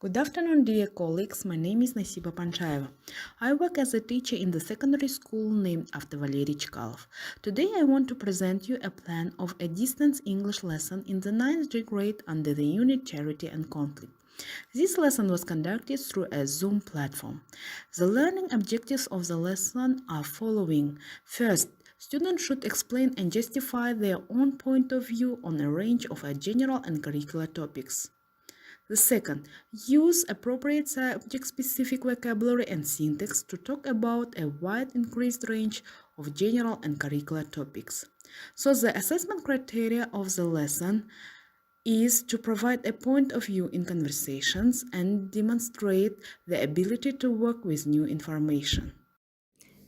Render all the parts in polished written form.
Good afternoon, dear colleagues. My name is Nasiba Pаншаева. I work as a teacher in the secondary school named after Valery Chkalov. Today I want to present you a plan of a distance English lesson in the 9th grade under the unit Charity and Conflict. This lesson was conducted through a Zoom platform. The learning objectives of the lesson are following. First, students should explain and justify their own point of view on a range of general and curricular topics. The second, use appropriate subject-specific vocabulary and syntax to talk about a wide increased range of general and curricular topics. So the assessment criteria of the lesson is to provide a point of view in conversations and demonstrate the ability to work with new information.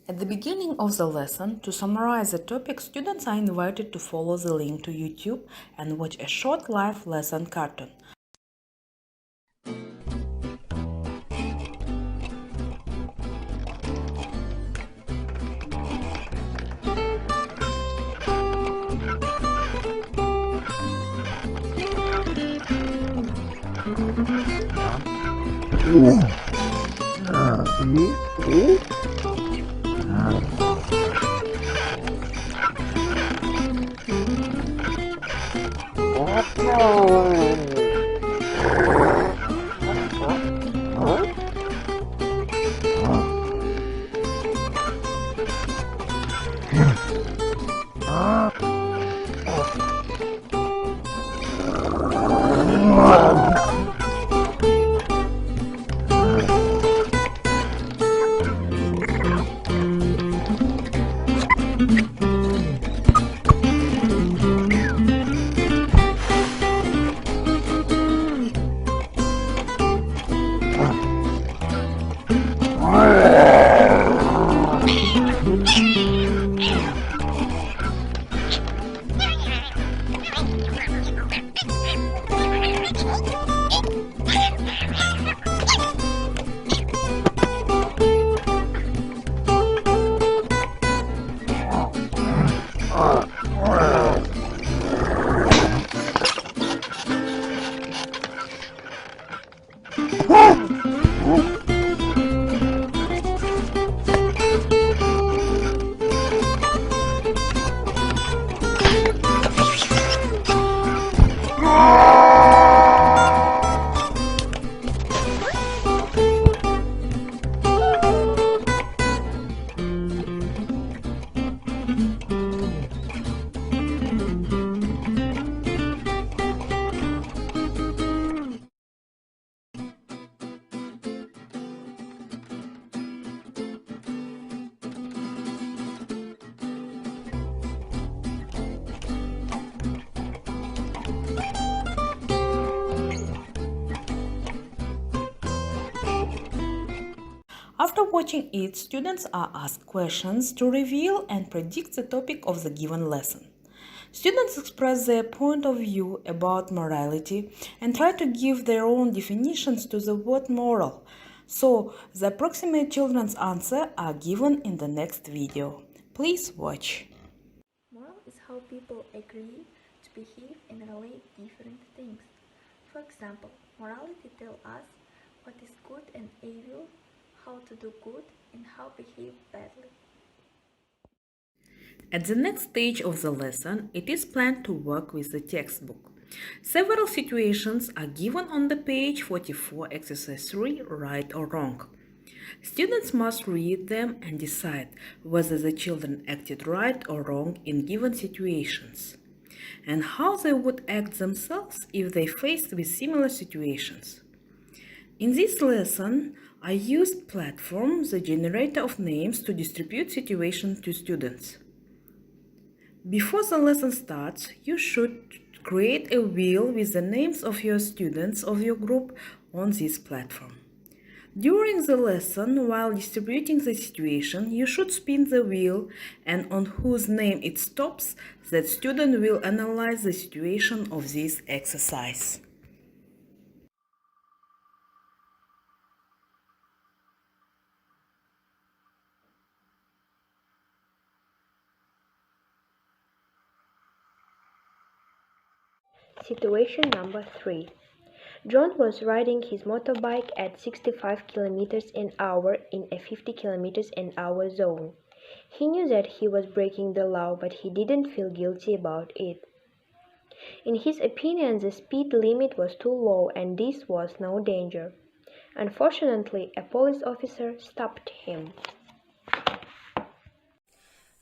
At the beginning of the lesson, to summarize the topic, students are invited to follow the link to YouTube and watch a short live lesson cartoon. After watching it, students are asked questions to reveal and predict the topic of the given lesson. Students express their point of view about morality and try to give their own definitions to the word moral. So, the approximate children's answers are given in the next video. Please watch. Moral is how people agree to behave and relate different things. For example, morality tells us what is good and evil, how to do good and how to behave badly. At the next stage of the lesson, it is planned to work with the textbook. Several situations are given on the page 44, exercise 3, right or wrong. Students must read them and decide whether the children acted right or wrong in given situations, and how they would act themselves if they faced with similar situations. In this lesson, I used platform, the generator of names, to distribute situations to students. Before the lesson starts, you should create a wheel with the names of your students of your group on this platform. During the lesson, while distributing the situation, you should spin the wheel, and on whose name it stops, that student will analyze the situation of this exercise. Situation number 3. John was riding his motorbike at 65 kilometers an hour in a 50 kilometers an hour zone. He knew that he was breaking the law, but he didn't feel guilty about it. In his opinion, the speed limit was too low and this was no danger. Unfortunately, a police officer stopped him.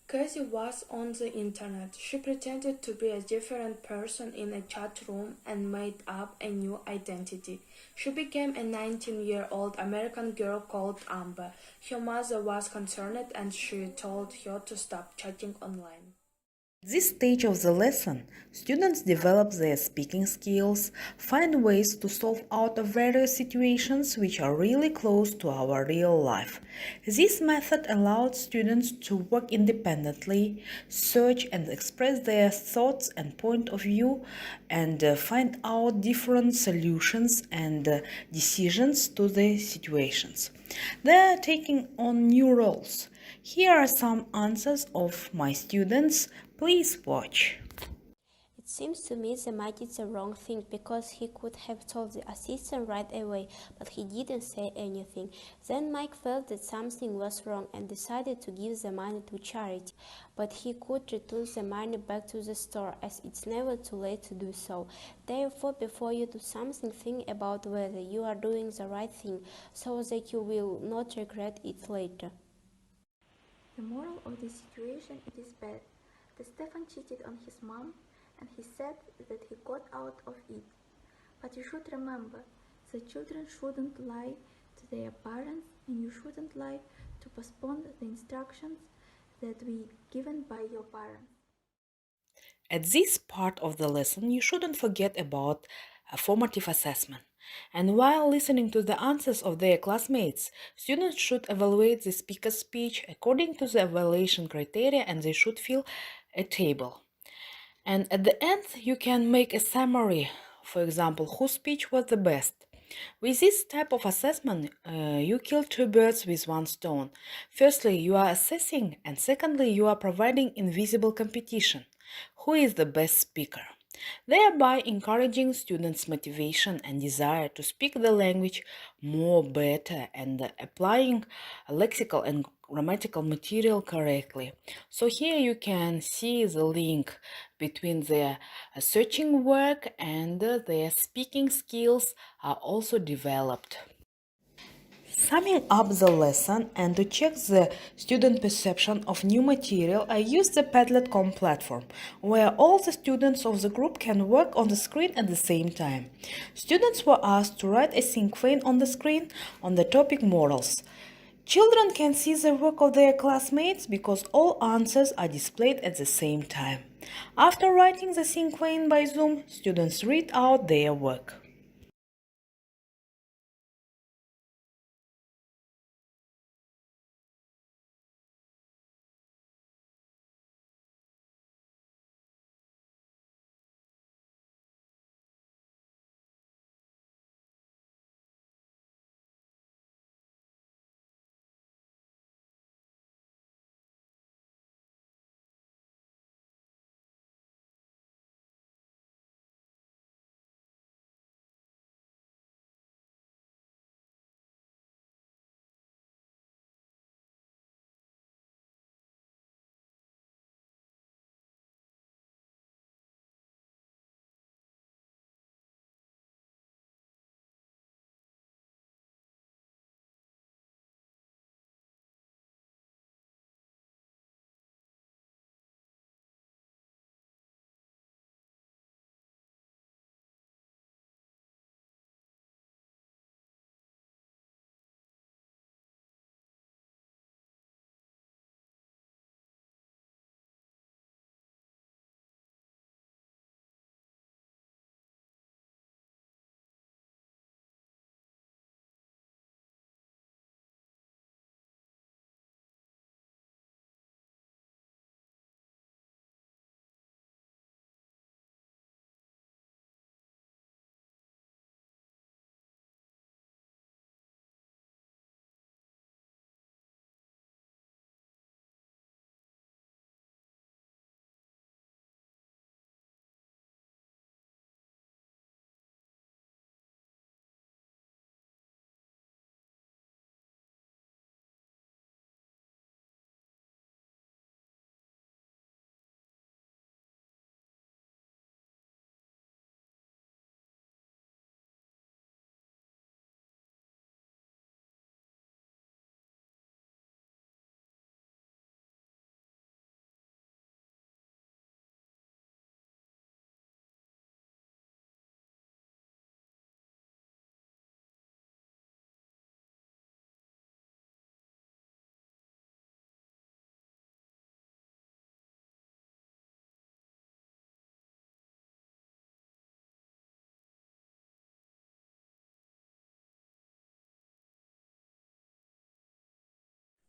Cassie was on the internet. She pretended to be a different person in a chat room and made up a new identity. She became a 19-year-old American girl called Amber. Her mother was concerned and she told her to stop chatting online. At this stage of the lesson, students develop their speaking skills, find ways to solve out of various situations which are really close to our real life. This method allowed students to work independently, search and express their thoughts and point of view, and find out different solutions and decisions to the situations. They are taking on new roles. Here are some answers of my students. Please watch. It seems to me the Mike did the wrong thing because he could have told the assistant right away, but he didn't say anything. Then Mike felt that something was wrong and decided to give the money to charity, but he could return the money back to the store as it's never too late to do so. Therefore, before you do something, think about whether you are doing the right thing so that you will not regret it later. The moral of the situation is bad. The Stefan cheated on his mom and he said that he got out of it. But you should remember, the children shouldn't lie to their parents and you shouldn't lie to postpone the instructions that were given by your parents. At this part of the lesson, you shouldn't forget about a formative assessment. And while listening to the answers of their classmates, students should evaluate the speaker's speech according to the evaluation criteria and they should fill a table. And at the end, you can make a summary, for example, whose speech was the best. With this type of assessment, you kill two birds with one stone. Firstly, you are assessing, and secondly, you are providing invisible competition. Who is the best speaker? Thereby encouraging students' motivation and desire to speak the language more better and applying lexical and grammatical material correctly. So here you can see the link between their searching work and their speaking skills are also developed. Summing up the lesson and to check the student perception of new material, I used the Padlet.com platform, where all the students of the group can work on the screen at the same time. Students were asked to write a synchrone on the screen on the topic morals. Children can see the work of their classmates because all answers are displayed at the same time. After writing the synchrone by Zoom, students read out their work.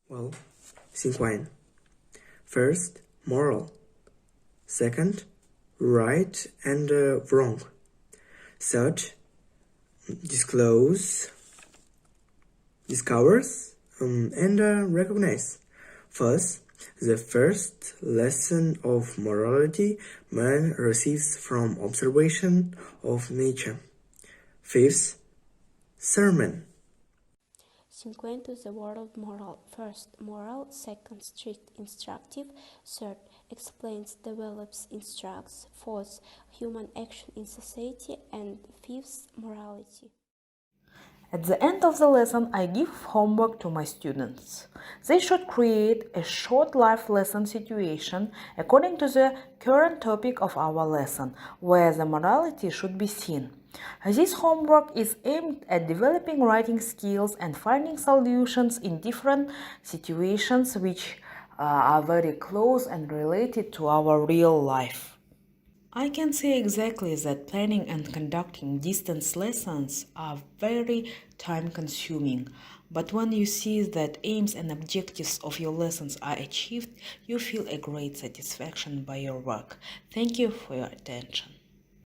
Well, cinquine. First, moral. Second, right and wrong. Third, disclose, discovers, and recognize. Fourth, the first lesson of morality man receives from observation of nature. Fifth, sermon. Cinquento is the word of moral. First, moral. Second, strict, instructive. Third, explains, develops, instructs. Fourth, human action in society. And fifth, morality. At the end of the lesson, I give homework to my students. They should create a short life lesson situation according to the current topic of our lesson, where the morality should be seen. This homework is aimed at developing writing skills and finding solutions in different situations which are very close and related to our real life. I can say exactly that planning and conducting distance lessons are very time-consuming, but when you see that aims and objectives of your lessons are achieved, you feel a great satisfaction by your work. Thank you for your attention.